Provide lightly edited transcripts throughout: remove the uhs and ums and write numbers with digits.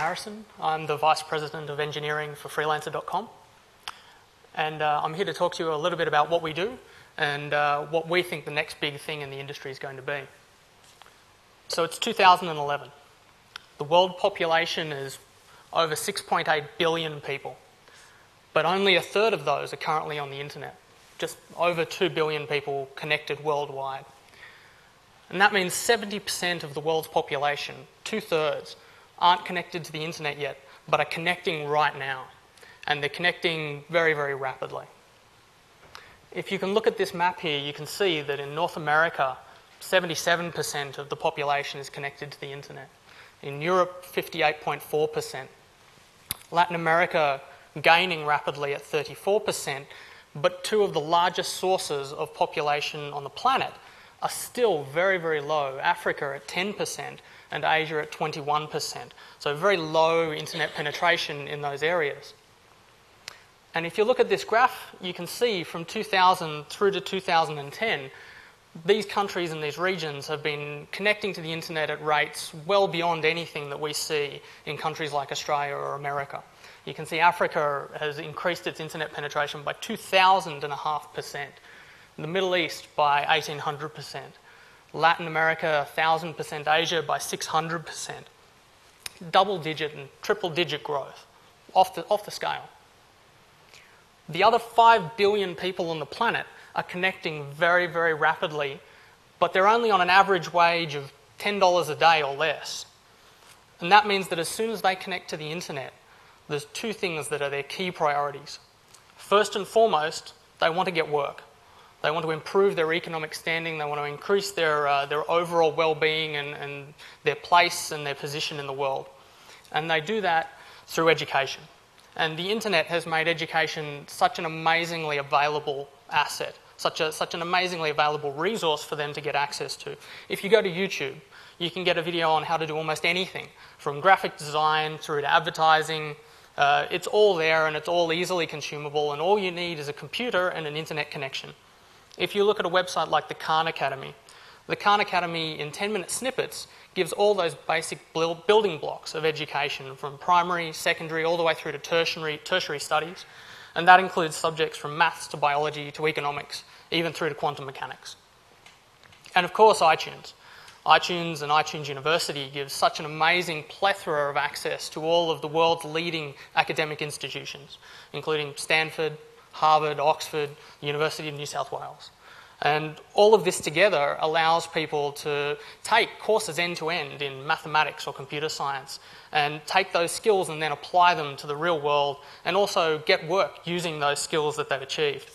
Harrison. I'm the Vice President of Engineering for Freelancer.com. And I'm here to talk to you a little bit about what we do and what we think the next big thing in the industry is going to be. So it's 2011. The world population is over 6.8 billion people, but only a third of those are currently on the internet. Just over 2 billion people connected worldwide. And that means 70% of the world's population, 2/3, aren't connected to the internet yet, but are connecting right now. And they're connecting very, very rapidly. If you can look at this map here, you can see that in North America, 77% of the population is connected to the internet. In Europe, 58.4%. Latin America gaining rapidly at 34%, but two of the largest sources of population on the planet are still very, very low. Africa at 10% and Asia at 21%. So very low internet penetration in those areas. And if you look at this graph, you can see from 2000 through to 2010, these countries and these regions have been connecting to the internet at rates well beyond anything that we see in countries like Australia or America. You can see Africa has increased its internet penetration by 2,000.5%. The Middle East by 1,800%. Latin America, 1,000%. Asia by 600%. Double-digit and triple-digit growth off the scale. The other 5 billion people on the planet are connecting very, very rapidly, but they're only on an average wage of $10 a day or less. And that means that as soon as they connect to the internet, there's two things that are their key priorities. First and foremost, they want to get work. They want to improve their economic standing. They want to increase their overall well-being and their place and their position in the world. And they do that through education. And the internet has made education such an amazingly available asset, such an amazingly available resource for them to get access to. If you go to YouTube, you can get a video on how to do almost anything, from graphic design through to advertising. It's all there and it's all easily consumable, and all you need is a computer and an internet connection. If you look at a website like the Khan Academy, the Khan Academy in 10-minute snippets gives all those basic building blocks of education from primary, secondary, all the way through to tertiary studies. And that includes subjects from maths to biology to economics, even through to quantum mechanics. And of course, iTunes. iTunes and iTunes University gives such an amazing plethora of access to all of the world's leading academic institutions, including Stanford, Harvard, Oxford, University of New South Wales. And all of this together allows people to take courses end-to-end in mathematics or computer science and take those skills and then apply them to the real world and also get work using those skills that they've achieved.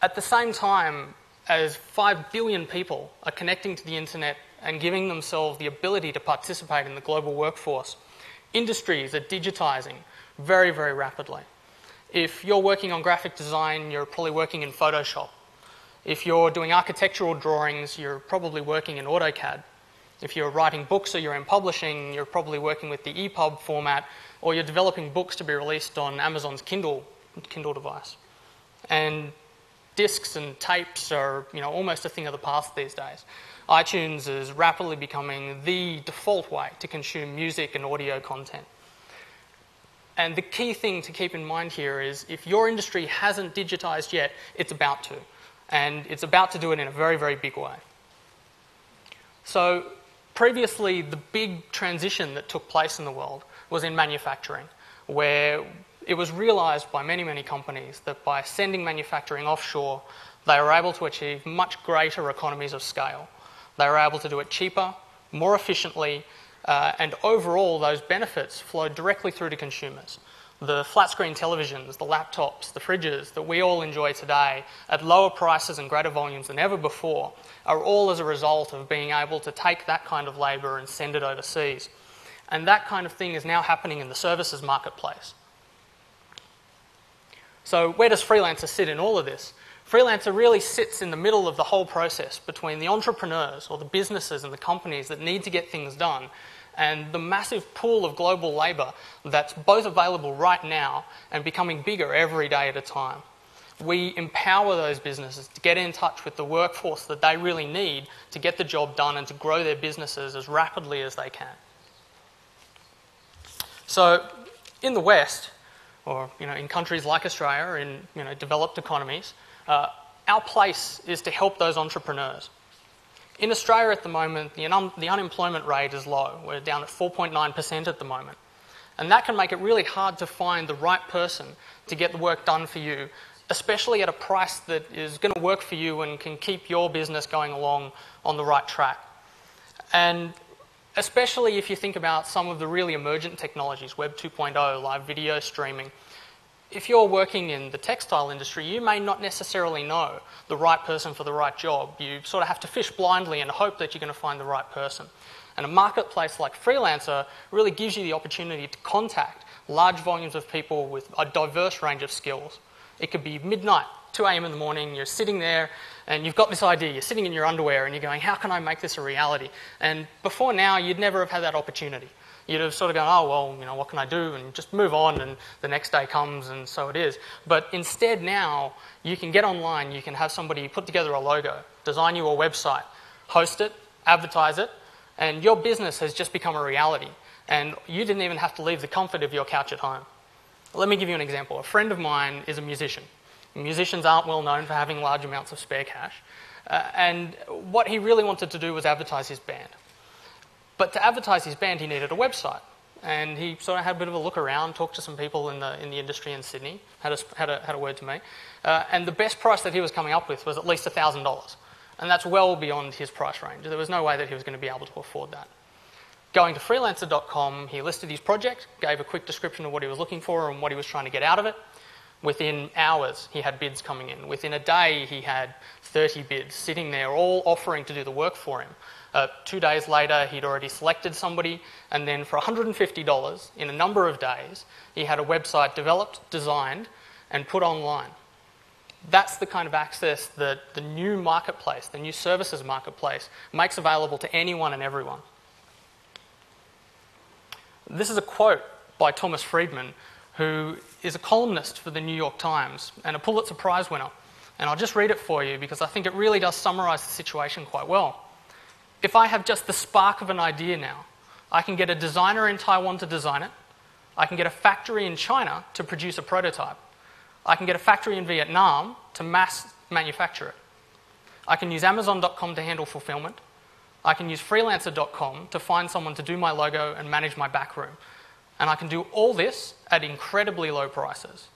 At the same time as 5 billion people are connecting to the internet and giving themselves the ability to participate in the global workforce, industries are digitising very, very rapidly. If you're working on graphic design, you're probably working in Photoshop. If you're doing architectural drawings, you're probably working in AutoCAD. If you're writing books or you're in publishing, you're probably working with the EPUB format, or you're developing books to be released on Amazon's Kindle device. And discs and tapes are, almost a thing of the past these days. iTunes is rapidly becoming the default way to consume music and audio content. And the key thing to keep in mind here is if your industry hasn't digitised yet, it's about to. And it's about to do it in a very, very big way. So previously, the big transition that took place in the world was in manufacturing, where it was realised by many, many companies that by sending manufacturing offshore, they were able to achieve much greater economies of scale. They were able to do it cheaper, more efficiently, and overall, those benefits flowed directly through to consumers. The flat-screen televisions, the laptops, the fridges that we all enjoy today at lower prices and greater volumes than ever before are all as a result of being able to take that kind of labour and send it overseas. And that kind of thing is now happening in the services marketplace. So where does Freelancer sit in all of this? Freelancer really sits in the middle of the whole process between the entrepreneurs or the businesses and the companies that need to get things done and the massive pool of global labour that's both available right now and becoming bigger every day at a time. we empower those businesses to get in touch with the workforce that they really need to get the job done and to grow their businesses as rapidly as they can. So in the West, or in countries like Australia, in developed economies, our place is to help those entrepreneurs. In Australia at the moment, the unemployment rate is low. We're down at 4.9% at the moment. And that can make it really hard to find the right person to get the work done for you, especially at a price that is going to work for you and can keep your business going along on the right track. And especially if you think about some of the really emergent technologies, Web 2.0, live video streaming. If you're working in the textile industry, you may not necessarily know the right person for the right job. You sort of have to fish blindly and hope that you're going to find the right person. And a marketplace like Freelancer really gives you the opportunity to contact large volumes of people with a diverse range of skills. It could be midnight, 2 a.m. in the morning, you're sitting there and you've got this idea, you're sitting in your underwear and you're going, how can I make this a reality? And before now, you'd never have had that opportunity. You'd have sort of gone, oh, well, what can I do? And just move on, and the next day comes and so it is. But instead now, you can get online, you can have somebody put together a logo, design you a website, host it, advertise it, and your business has just become a reality. And you didn't even have to leave the comfort of your couch at home. Let me give you an example. A friend of mine is a musician. Musicians aren't well known for having large amounts of spare cash. And what he really wanted to do was advertise his band. But to advertise his band, he needed a website. And he sort of had a bit of a look around, talked to some people in the industry in Sydney, had a word to me. And the best price that he was coming up with was at least $1,000. And that's well beyond his price range. There was no way that he was going to be able to afford that. Going to freelancer.com, he listed his project, gave a quick description of what he was looking for and what he was trying to get out of it. Within hours, he had bids coming in. Within a day, he had 30 bids sitting there, all offering to do the work for him. 2 days later, he'd already selected somebody, and then for $150 in a number of days, he had a website developed, designed, and put online. That's the kind of access that the new marketplace, the new services marketplace, makes available to anyone and everyone. This is a quote by Thomas Friedman, who is a columnist for the New York Times and a Pulitzer Prize winner. And I'll just read it for you because I think it really does summarise the situation quite well. If I have just the spark of an idea now, I can get a designer in Taiwan to design it. I can get a factory in China to produce a prototype. I can get a factory in Vietnam to mass manufacture it. I can use Amazon.com to handle fulfillment. I can use Freelancer.com to find someone to do my logo and manage my backroom. And I can do all this at incredibly low prices.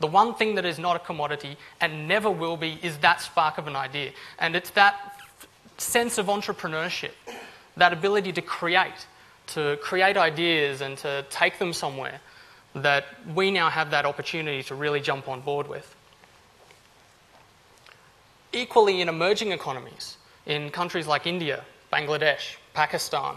The one thing that is not a commodity and never will be is that spark of an idea. And it's that sense of entrepreneurship, that ability to create ideas and to take them somewhere, that we now have that opportunity to really jump on board with. Equally in emerging economies, in countries like India, Bangladesh, Pakistan,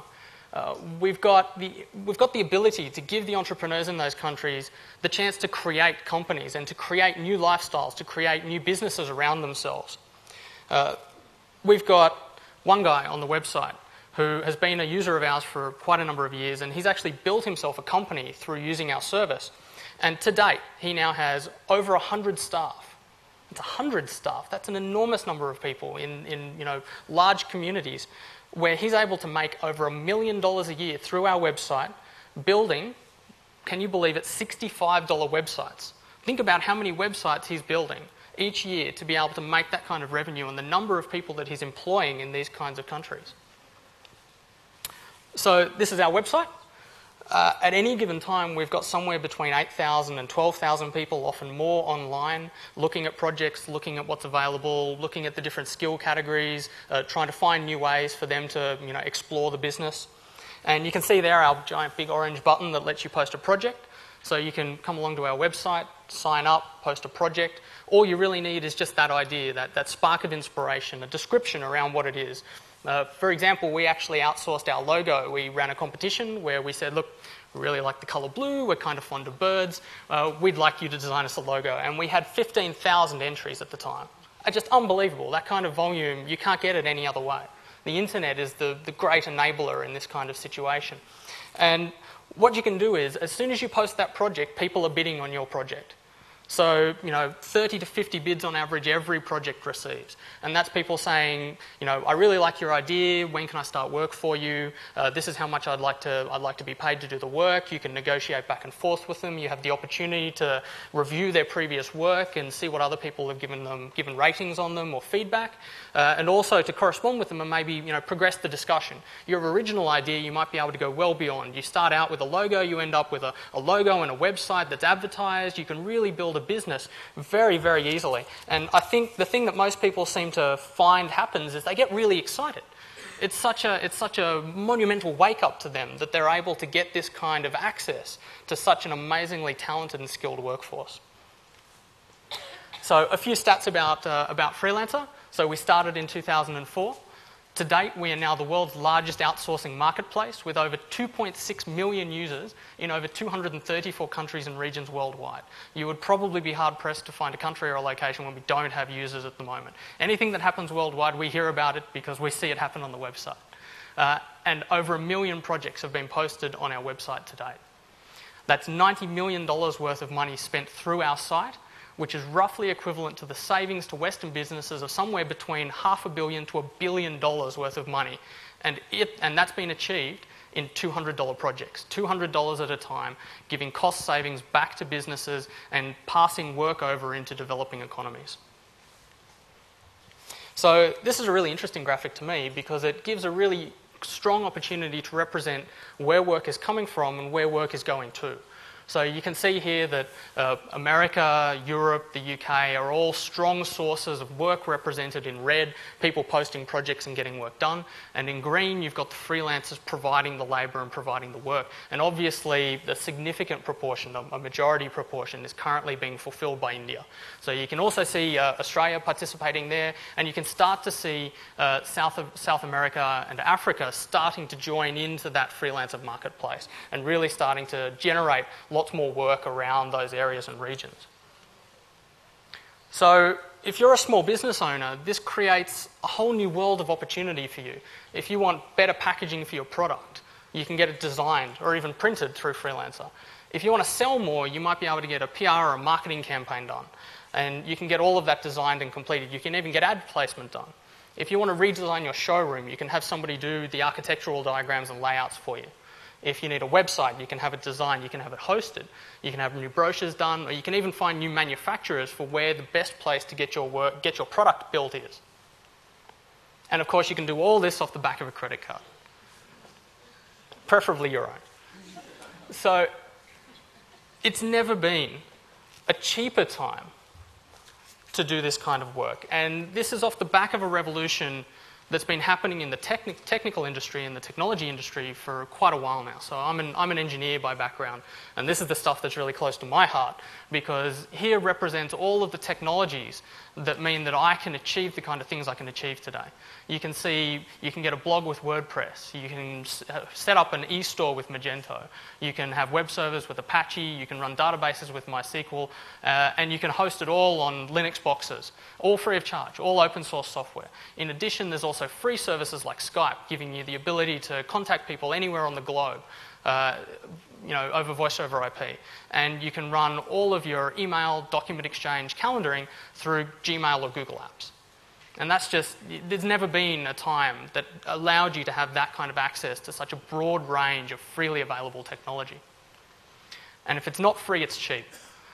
we've got the ability to give the entrepreneurs in those countries the chance to create companies and to create new lifestyles, to create new businesses around themselves. We've got one guy on the website who has been a user of ours for quite a number of years, and he's actually built himself a company through using our service. And to date, he now has over 100 staff. It's 100 staff. That's an enormous number of people in large communities, where he's able to make over $1 million a year through our website, building, can you believe it, $65 websites. Think about how many websites he's building each year to be able to make that kind of revenue and the number of people that he's employing in these kinds of countries. So this is our website. At any given time, we've got somewhere between 8,000 and 12,000 people, often more, online, looking at projects, looking at what's available, looking at the different skill categories, trying to find new ways for them to explore the business. And you can see there our giant big orange button that lets you post a project. So you can come along to our website, sign up, post a project. All you really need is just that idea, that spark of inspiration, a description around what it is. For example, we actually outsourced our logo. We ran a competition where we said, look, we really like the colour blue, we're kind of fond of birds, we'd like you to design us a logo. And we had 15,000 entries at the time. Just unbelievable. That kind of volume, you can't get it any other way. The internet is the great enabler in this kind of situation. And what you can do is, as soon as you post that project, people are bidding on your project. So, 30 to 50 bids on average every project receives. And that's people saying, I really like your idea, when can I start work for you? This is how much I'd like to be paid to do the work. You can negotiate back and forth with them. You have the opportunity to review their previous work and see what other people have given ratings on them or feedback. And also to correspond with them and maybe, progress the discussion. Your original idea, you might be able to go well beyond. You start out with a logo, you end up with a logo and a website that's advertised. You can really build a business very, very easily. And I think the thing that most people seem to find happens is they get really excited. It's such a monumental wake-up to them that they're able to get this kind of access to such an amazingly talented and skilled workforce. So a few stats about Freelancer. So we started in 2004. To date, we are now the world's largest outsourcing marketplace with over 2.6 million users in over 234 countries and regions worldwide. You would probably be hard-pressed to find a country or a location where we don't have users at the moment. Anything that happens worldwide, we hear about it because we see it happen on the website. And over 1 million projects have been posted on our website to date. That's $90 million worth of money spent through our site, which is roughly equivalent to the savings to Western businesses of somewhere between $500 million to $1 billion worth of money. And that's been achieved in $200 projects, $200 at a time, giving cost savings back to businesses and passing work over into developing economies. So this is a really interesting graphic to me because it gives a really strong opportunity to represent where work is coming from and where work is going to. So you can see here that America, Europe, the UK are all strong sources of work represented in red, people posting projects and getting work done. And in green, you've got the freelancers providing the labour and providing the work. And obviously, the significant proportion, a majority proportion, is currently being fulfilled by India. So you can also see Australia participating there, and you can start to see South America and Africa starting to join into that freelancer marketplace and really starting to generate lots more work around those areas and regions. So if you're a small business owner, this creates a whole new world of opportunity for you. If you want better packaging for your product, you can get it designed or even printed through Freelancer. If you want to sell more, you might be able to get a PR or a marketing campaign done. And you can get all of that designed and completed. You can even get ad placement done. If you want to redesign your showroom, you can have somebody do the architectural diagrams and layouts for you. If you need a website, you can have it designed, you can have it hosted, you can have new brochures done, or you can even find new manufacturers for where the best place to get your product built is. And of course, you can do all this off the back of a credit card, preferably your own. So it's never been a cheaper time to do this kind of work. And this is off the back of a revolution that's been happening in the technical industry and the technology industry for quite a while now. So I'm an engineer by background, and this is the stuff that's really close to my heart, because here represents all of the technologies that mean that I can achieve the kind of things I can achieve today. You can see, you can get a blog with WordPress, you can set up an e-store with Magento, you can have web servers with Apache, you can run databases with MySQL, and you can host it all on Linux boxes, all free of charge, all open source software. In addition, there's also free services like Skype, giving you the ability to contact people anywhere on the globe, over voice over IP. And you can run all of your email, document exchange, calendaring through Gmail or Google Apps. And that's just, there's never been a time that allowed you to have that kind of access to such a broad range of freely available technology. And if it's not free, it's cheap.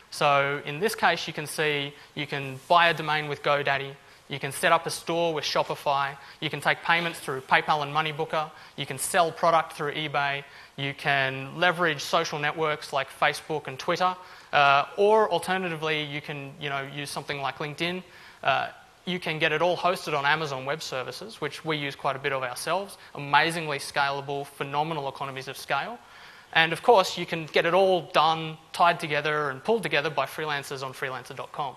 So in this case, you can see you can buy a domain with GoDaddy, you can set up a store with Shopify, you can take payments through PayPal and Moneybooker, you can sell product through eBay, you can leverage social networks like Facebook and Twitter, or alternatively, you can use something like LinkedIn. You can get it all hosted on Amazon Web Services, which we use quite a bit of ourselves, amazingly scalable, phenomenal economies of scale. And of course, you can get it all done, tied together and pulled together by freelancers on freelancer.com.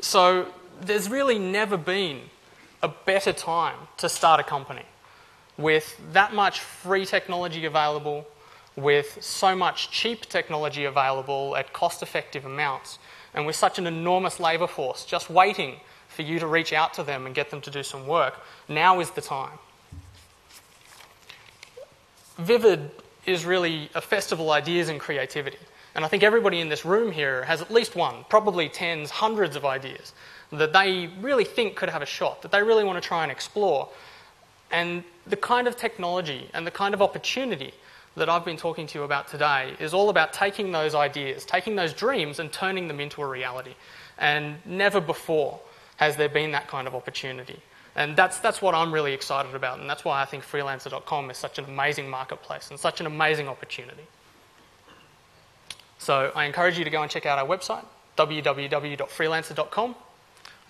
So there's really never been a better time to start a company. With that much free technology available, with so much cheap technology available at cost-effective amounts, and with such an enormous labour force just waiting for you to reach out to them and get them to do some work, now is the time. Vivid is really a festival of ideas and creativity. And I think everybody in this room here has at least one, probably tens, hundreds of ideas that they really think could have a shot, that they really want to try and explore. And the kind of technology and the kind of opportunity that I've been talking to you about today is all about taking those ideas, taking those dreams and turning them into a reality. And never before has there been that kind of opportunity. And that's what I'm really excited about, and that's why I think Freelancer.com is such an amazing marketplace and such an amazing opportunity. So I encourage you to go and check out our website, www.freelancer.com,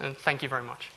and thank you very much.